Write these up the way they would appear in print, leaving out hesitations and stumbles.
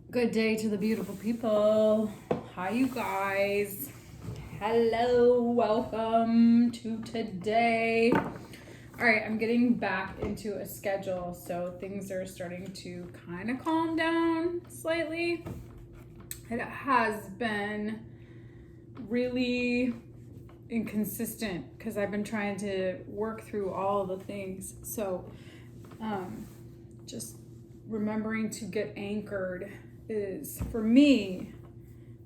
Good day to the beautiful people. Hi, you guys. Hello, welcome to today. All right, I'm getting back into a schedule, so things are starting to kind of calm down slightly. It has been really inconsistent because I've been trying to work through all the things. So, just remembering to get anchored is, for me,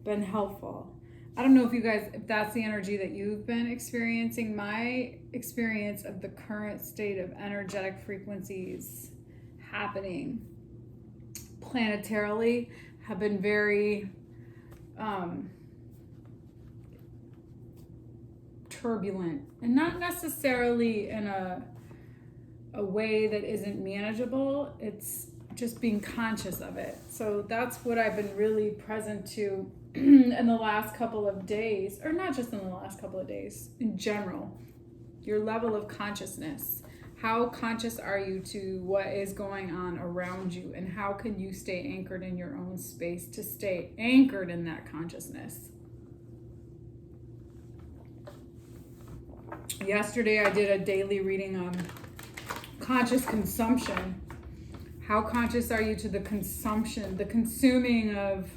been helpful. I don't know if that's the energy that you've been experiencing. My experience of the current state of energetic frequencies happening planetarily have been very turbulent, and not necessarily in a way that isn't manageable. It's just being conscious of it. So that's what I've been really present to in the last couple of days, or not just in the last couple of days, in general. Your level of consciousness. How conscious are you to what is going on around you, and how can you stay anchored in your own space to stay anchored in that consciousness? Yesterday I did a daily reading on conscious consumption. How conscious are you to the consumption, the consuming of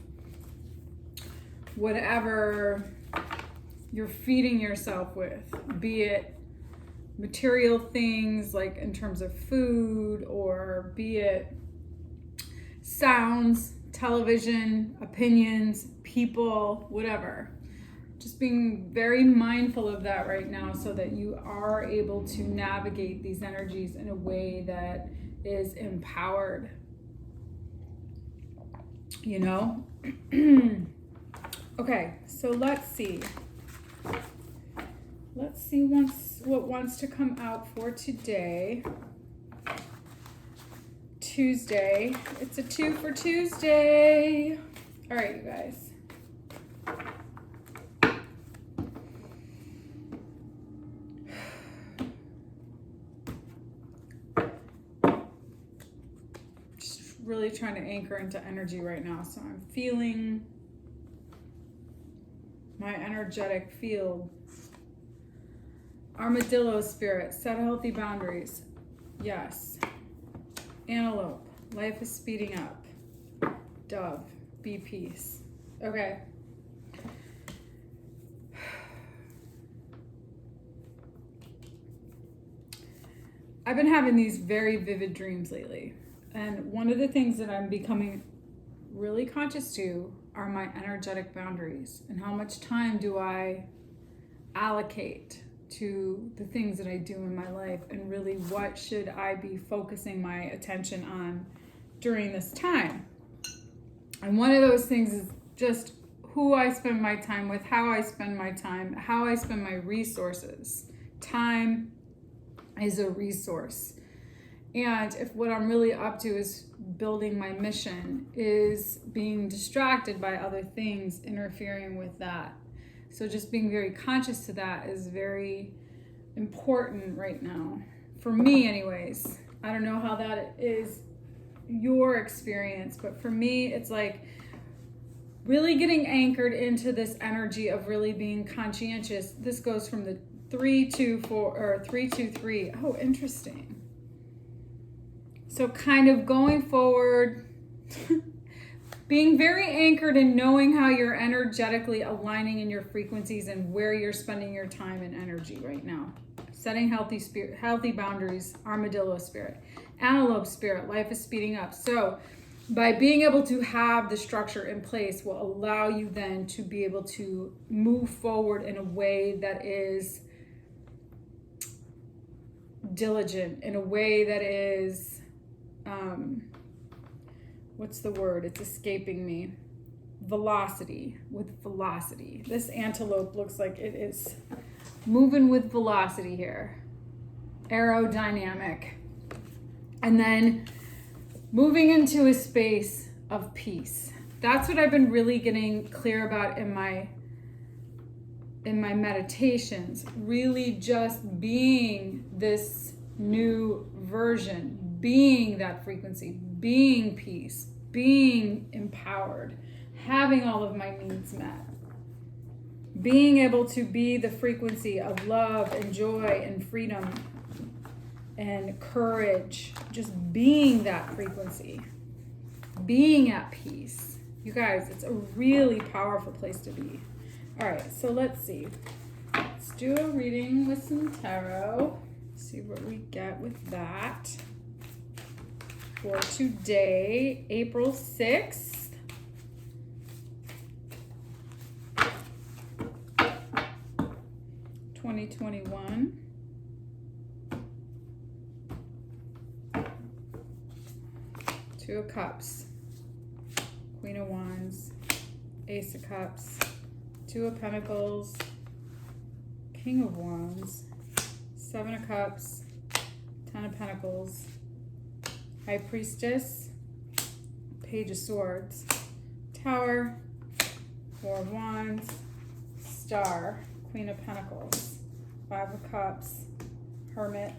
whatever you're feeding yourself with, be it material things like in terms of food, or be it sounds, television, opinions, people, whatever. Just being very mindful of that right now so that you are able to navigate these energies in a way that is empowered. You know? Okay, so let's see. Let's see what wants to come out for today. Tuesday. It's a 2 for Tuesday. All right, you guys. Just really trying to anchor into energy right now. So I'm feeling my energetic field. Armadillo spirit, set healthy boundaries. Yes. Antelope, life is speeding up. Dove, be peace. Okay. I've been having these very vivid dreams lately. And one of the things that I'm becoming really conscious to are my energetic boundaries, and how much time do I allocate to the things that I do in my life, and really what should I be focusing my attention on during this time. And one of those things is just who I spend my time with, how I spend my time, how I spend my resources. Time is a resource. And if what I'm really up to is building my mission, is being distracted by other things interfering with that. So just being very conscious to that is very important right now. For me anyways. I don't know how that is your experience, but for me it's like really getting anchored into this energy of really being conscientious. This goes from the 3-2-4 or 3-2-3. Oh, interesting. So kind of going forward, being very anchored in knowing how you're energetically aligning in your frequencies and where you're spending your time and energy right now. Setting healthy boundaries, armadillo spirit. Antelope spirit, life is speeding up. So by being able to have the structure in place will allow you then to be able to move forward in a way that is diligent, in a way that is what's the word? It's escaping me. Velocity. With velocity. This antelope looks like it is moving with velocity here. Aerodynamic. And then moving into a space of peace. That's what I've been really getting clear about in my meditations. Really just being this new version, being that frequency, being peace, being empowered, having all of my needs met, being able to be the frequency of love and joy and freedom and courage, just being that frequency, being at peace. You guys, it's a really powerful place to be. All right, so let's see. Let's do a reading with some tarot. See what we get with that. For today, April 6th. (2021). Two of Cups, Queen of Wands, Ace of Cups, Two of Pentacles, King of Wands, Seven of Cups, Ten of Pentacles, High Priestess, Page of Swords, Tower, Four of Wands, Star, Queen of Pentacles, Five of Cups, Hermit,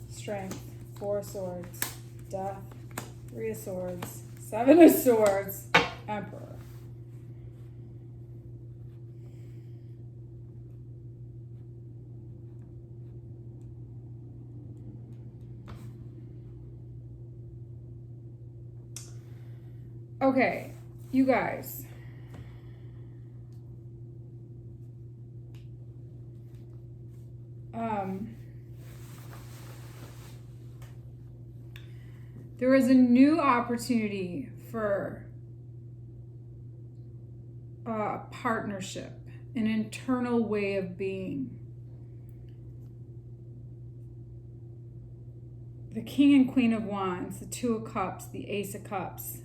Strength, Four of Swords, Death, Three of Swords, Seven of Swords, Emperor. Okay, you guys. There is a new opportunity for a partnership, an internal way of being. The King and Queen of Wands, the Two of Cups, the Ace of Cups,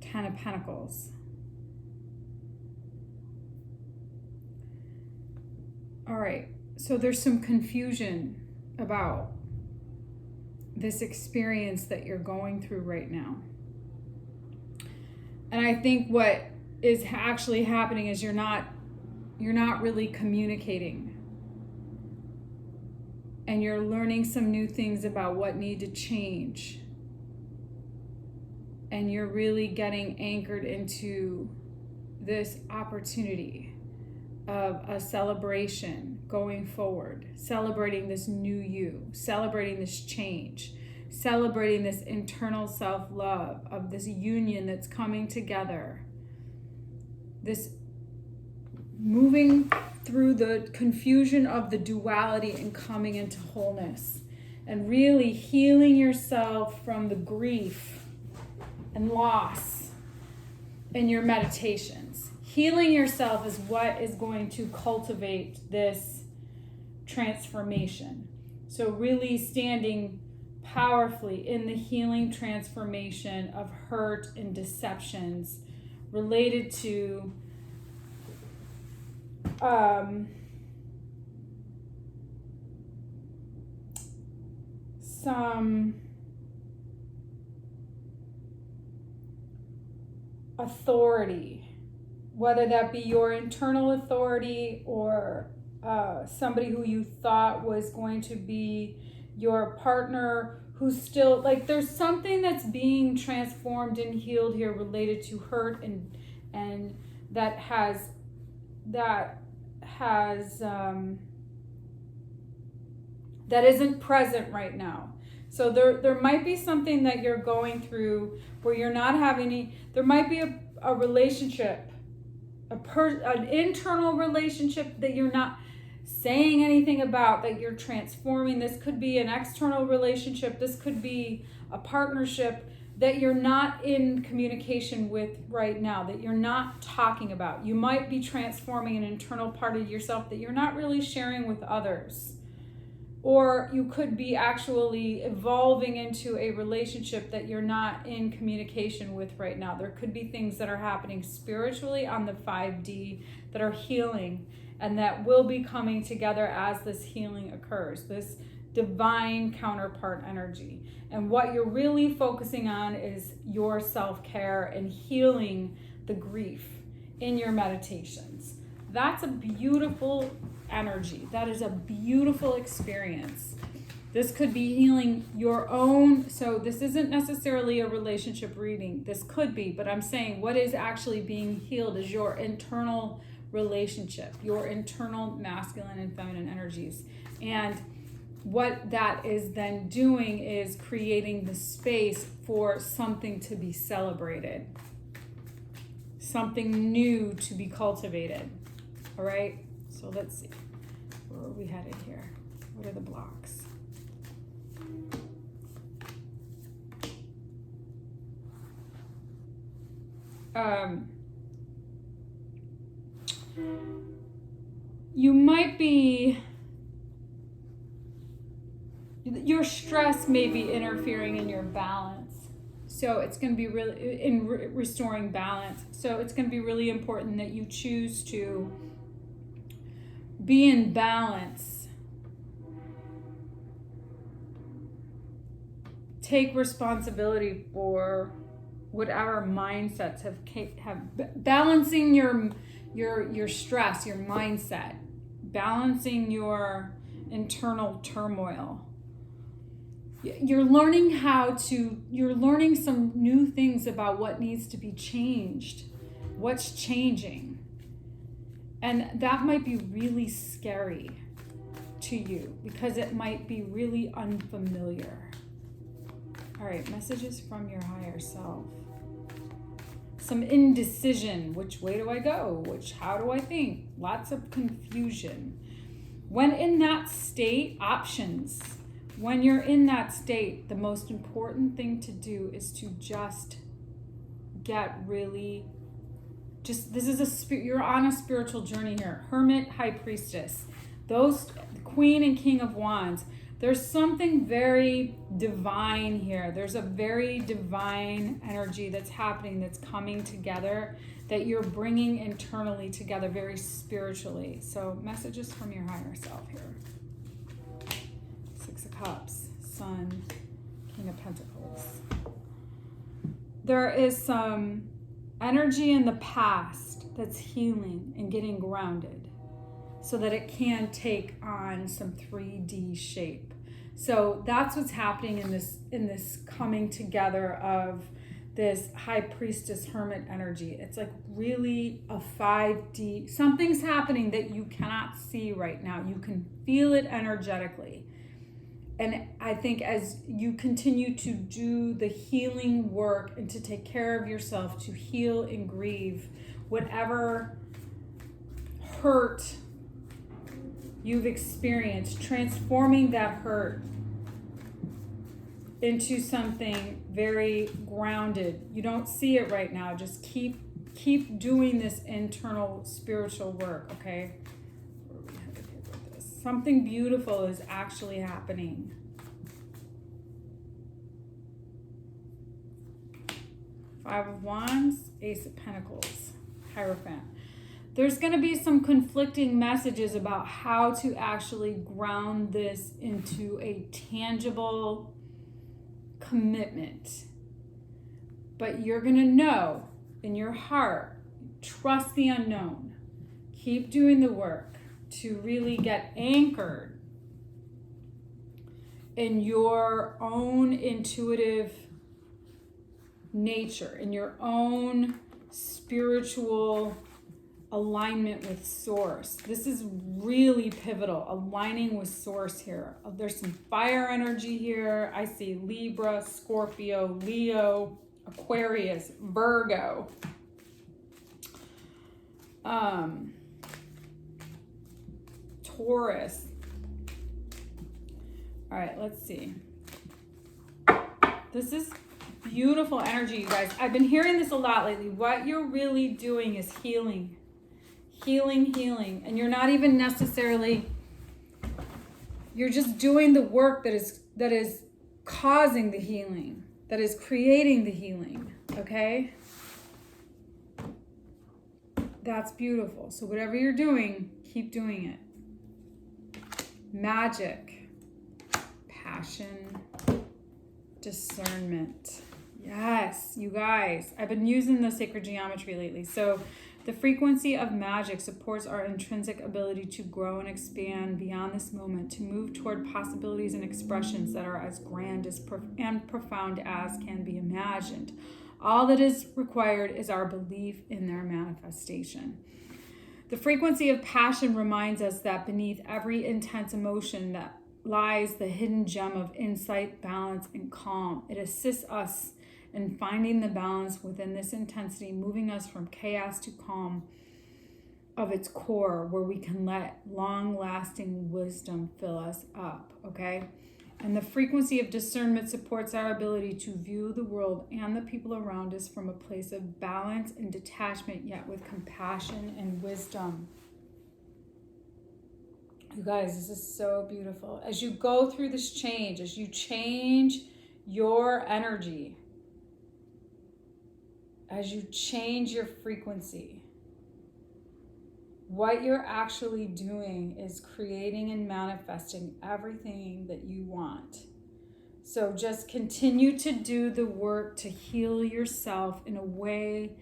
Ten of Pentacles. All right, so there's some confusion about this experience that you're going through right now. And I think what is actually happening is you're not really communicating. And you're learning some new things about what need to change. And you're really getting anchored into this opportunity of a celebration going forward, celebrating this new you, celebrating this change, celebrating this internal self-love of this union that's coming together, this moving through the confusion of the duality and coming into wholeness, and really healing yourself from the grief and loss in your meditations. Healing yourself is what is going to cultivate this transformation. So really standing powerfully in the healing transformation of hurt and deceptions related to some authority, whether that be your internal authority or somebody who you thought was going to be your partner who's still, like, there's something that's being transformed and healed here related to hurt and that isn't present right now. So there might be something that you're going through where you're not having there might be a relationship, an internal relationship that you're not saying anything about, that you're transforming. This could be an external relationship. This could be a partnership that you're not in communication with right now, that you're not talking about. You might be transforming an internal part of yourself that you're not really sharing with others. Or you could be actually evolving into a relationship that you're not in communication with right now. There could be things that are happening spiritually on the 5D that are healing and that will be coming together as this healing occurs, this divine counterpart energy. And what you're really focusing on is your self-care and healing the grief in your meditations. That's a beautiful energy. That is a beautiful experience. This could be healing your own. So this isn't necessarily a relationship reading. This could be, but I'm saying what is actually being healed is your internal relationship, your internal masculine and feminine energies. And what that is then doing is creating the space for something to be celebrated, something new to be cultivated. All right, so let's see, where are we headed here? What are the blocks? You might be, your stress may be interfering in your balance. So it's going to be really, in restoring balance. So it's going to be really important that you choose to be in balance. Take responsibility for whatever mindsets have balancing your stress, your mindset, balancing your internal turmoil. You're learning some new things about what needs to be changed, what's changing. And that might be really scary to you because it might be really unfamiliar. All right, messages from your higher self. Some indecision. Which way do I go? How do I think? Lots of confusion. When in that state, options. When you're in that state, the most important thing to do is to just get really, this is you're on a spiritual journey here. Hermit, High Priestess. Those, Queen and King of Wands. There's something very divine here. There's a very divine energy that's happening, that's coming together, that you're bringing internally together very spiritually. So messages from your higher self here. Six of Cups, Sun, King of Pentacles. There is some energy in the past that's healing and getting grounded so that it can take on some 3D shape. So that's what's happening in this coming together of this High Priestess Hermit energy. It's like really a 5D. Something's happening that you cannot see right now. You can feel it energetically. And I think as you continue to do the healing work and to take care of yourself, to heal and grieve whatever hurt you've experienced, transforming that hurt into something very grounded. You don't see it right now. Just keep doing this internal spiritual work, okay? Where are we headed here with this? Something beautiful is actually happening. Five of Wands, Ace of Pentacles, Hierophant. There's going to be some conflicting messages about how to actually ground this into a tangible commitment. But you're going to know in your heart, trust the unknown. Keep doing the work to really get anchored in your own intuitive nature, in your own spiritual alignment with source. This is really pivotal, aligning with source here. There's some fire energy here. I see Libra, Scorpio, Leo, Aquarius, Virgo. Taurus. All right, let's see. This is beautiful energy, you guys. I've been hearing this a lot lately. What you're really doing is healing. Healing. And you're not even necessarily, you're just doing the work that is causing the healing, that is creating the healing, okay? That's beautiful. So whatever you're doing, keep doing it. Magic, passion, discernment. Yes, you guys, I've been using the sacred geometry lately. So The frequency of magic supports our intrinsic ability to grow and expand beyond this moment, to move toward possibilities and expressions that are as grand and profound as can be imagined. All that is required is our belief in their manifestation. The frequency of passion reminds us that beneath every intense emotion that lies the hidden gem of insight, balance, and calm. It assists us in finding the balance within this intensity, moving us from chaos to calm of its core, where we can let long-lasting wisdom fill us up, okay? And the frequency of discernment supports our ability to view the world and the people around us from a place of balance and detachment, yet with compassion and wisdom. You guys, this is so beautiful. As you go through this change, as you change your energy, as you change your frequency, what you're actually doing is creating and manifesting everything that you want. So just continue to do the work to heal yourself in a way,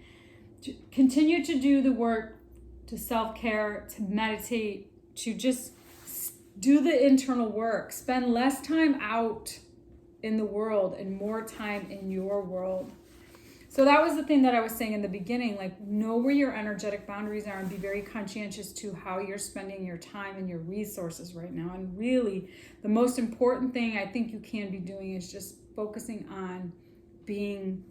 continue to do the work to self-care, to meditate, to just do the internal work. Spend less time out in the world and more time in your world. So that was the thing that I was saying in the beginning, like know where your energetic boundaries are and be very conscientious to how you're spending your time and your resources right now. And really, the most important thing I think you can be doing is just focusing on being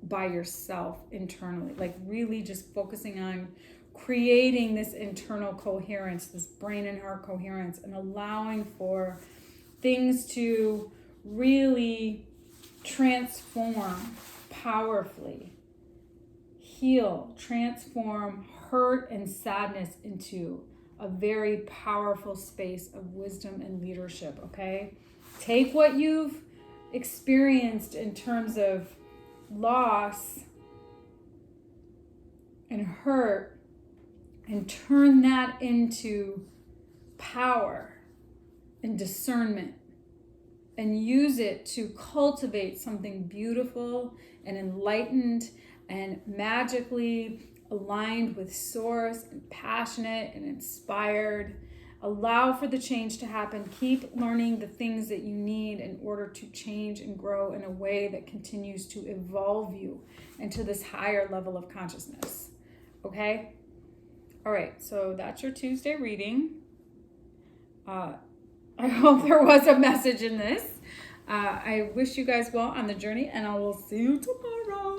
by yourself internally, like really just focusing on creating this internal coherence, this brain and heart coherence, and allowing for things to really transform powerfully, heal, transform hurt and sadness into a very powerful space of wisdom and leadership, okay? Take what you've experienced in terms of loss and hurt and turn that into power and discernment and use it to cultivate something beautiful and enlightened and magically aligned with source and passionate and inspired. Allow for the change to happen. Keep learning the things that you need in order to change and grow in a way that continues to evolve you into this higher level of consciousness. Okay? All right, so that's your Tuesday reading. I hope there was a message in this. I wish you guys well on the journey, and I will see you tomorrow.